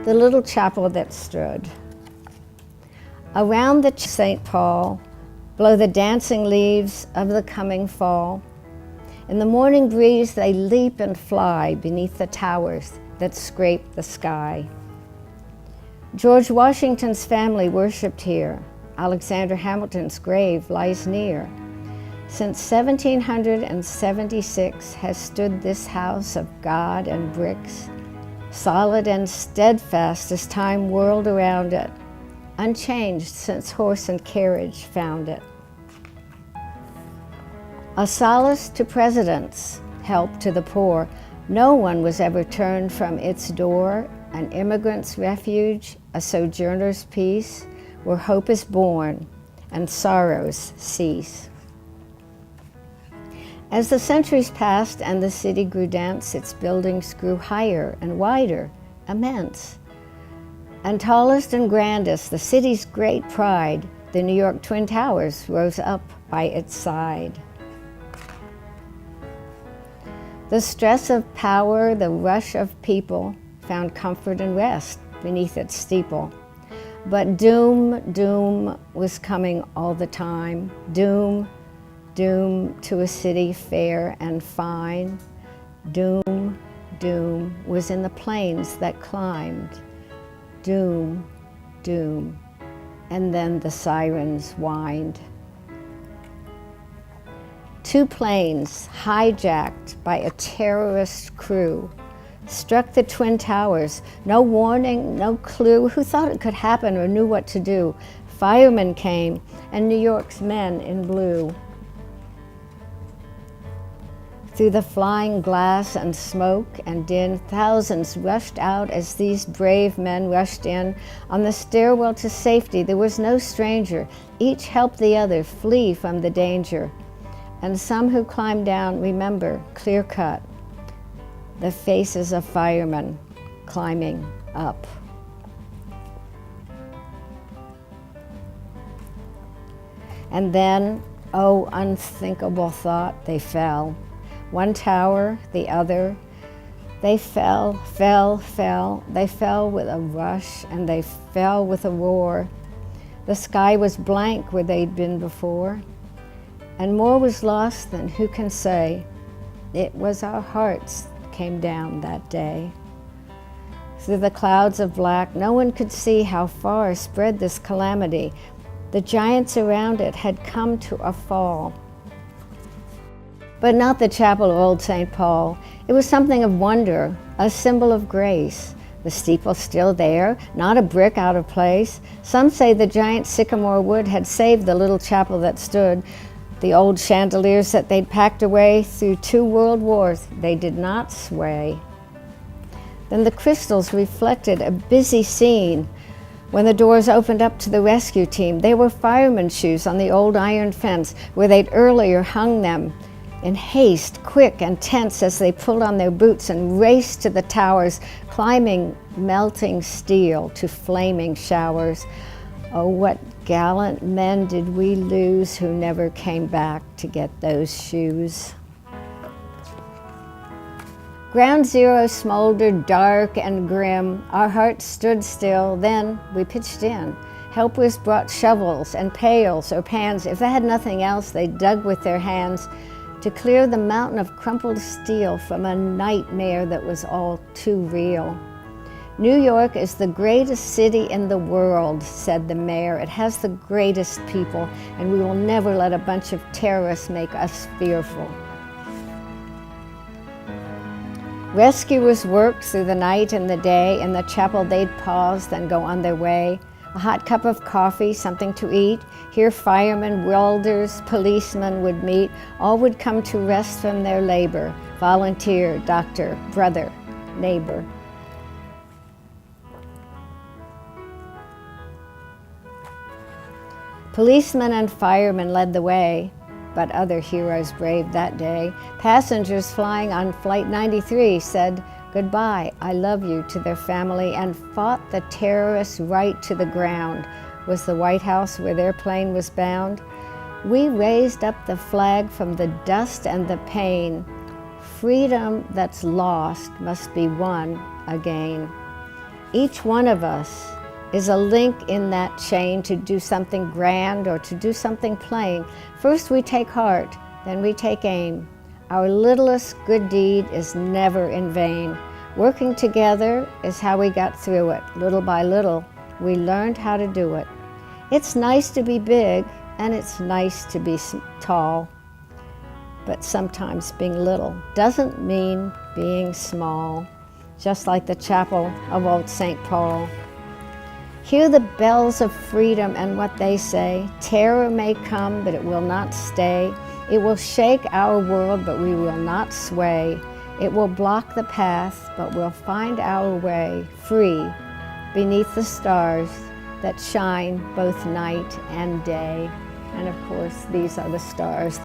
the little chapel that stood. Around the St. Paul blow the dancing leaves of the coming fall. In the morning breeze they leap and fly beneath the towers that scrape the sky. George Washington's family worshipped here. Alexander Hamilton's grave lies near. Since 1776 has stood this house of God and bricks, solid and steadfast as time whirled around it, unchanged since horse and carriage found it. A solace to presidents, help to the poor, no one was ever turned from its door, an immigrant's refuge, a sojourner's peace, where hope is born and sorrows cease. As the centuries passed and the city grew dense, its buildings grew higher and wider, immense. And tallest and grandest, the city's great pride, the New York Twin Towers rose up by its side. The stress of power, the rush of people, found comfort and rest beneath its steeple. But doom, doom was coming all the time. Doom, doom to a city fair and fine. Doom, doom was in the plains that climbed. Doom, doom, and then the sirens whined. 2 planes, hijacked by a terrorist crew, struck the Twin Towers. No warning, no clue. Who thought it could happen or knew what to do? Firemen came, and New York's men in blue. Through the flying glass and smoke and din, thousands rushed out as these brave men rushed in. On the stairwell to safety, there was no stranger. Each helped the other flee from the danger. And some who climbed down remember, clear-cut, the faces of firemen climbing up. And then, oh, unthinkable thought, they fell. One tower, the other. They fell, fell, fell. They fell with a rush and they fell with a roar. The sky was blank where they'd been before. And more was lost than who can say. It was our hearts came down that day. Through the clouds of black, no one could see how far spread this calamity. The giants around it had come to a fall. But not the chapel of Old St. Paul. It was something of wonder, a symbol of grace. The steeple still there, not a brick out of place. Some say the giant sycamore wood had saved the little chapel that stood. The old chandeliers that they'd packed away through 2 world wars, they did not sway. Then the crystals reflected a busy scene. When the doors opened up to the rescue team, they were firemen's shoes on the old iron fence where they'd earlier hung them. In haste, quick and tense as they pulled on their boots and raced to the towers, climbing melting steel to flaming showers. Oh, what gallant men did we lose who never came back to get those shoes. Ground Zero smoldered dark and grim. Our hearts stood still, then we pitched in. Helpers brought shovels and pails or pans. If they had nothing else, they dug with their hands to clear the mountain of crumpled steel from a nightmare that was all too real. New York is the greatest city in the world, said the mayor. It has the greatest people, and we will never let a bunch of terrorists make us fearful. Rescuers worked through the night and the day. In the chapel they'd pause, then go on their way. A hot cup of coffee, something to eat. Here firemen, welders, policemen would meet. All would come to rest from their labor. Volunteer, doctor, brother, neighbor. Policemen and firemen led the way, but other heroes braved that day. Passengers flying on Flight 93 said, "Goodbye, I love you," to their family and fought the terrorists right to the ground. Was the White House where their plane was bound? We raised up the flag from the dust and the pain. Freedom that's lost must be won again. Each one of us is a link in that chain to do something grand or to do something plain. First we take heart, then we take aim. Our littlest good deed is never in vain. Working together is how we got through it. Little by little, we learned how to do it. It's nice to be big, and it's nice to be tall. But sometimes being little doesn't mean being small. Just like the chapel of old St. Paul. Hear the bells of freedom and what they say. Terror may come, but it will not stay. It will shake our world, but we will not sway. It will block the path, but we'll find our way free beneath the stars that shine both night and day. And of course, these are the stars.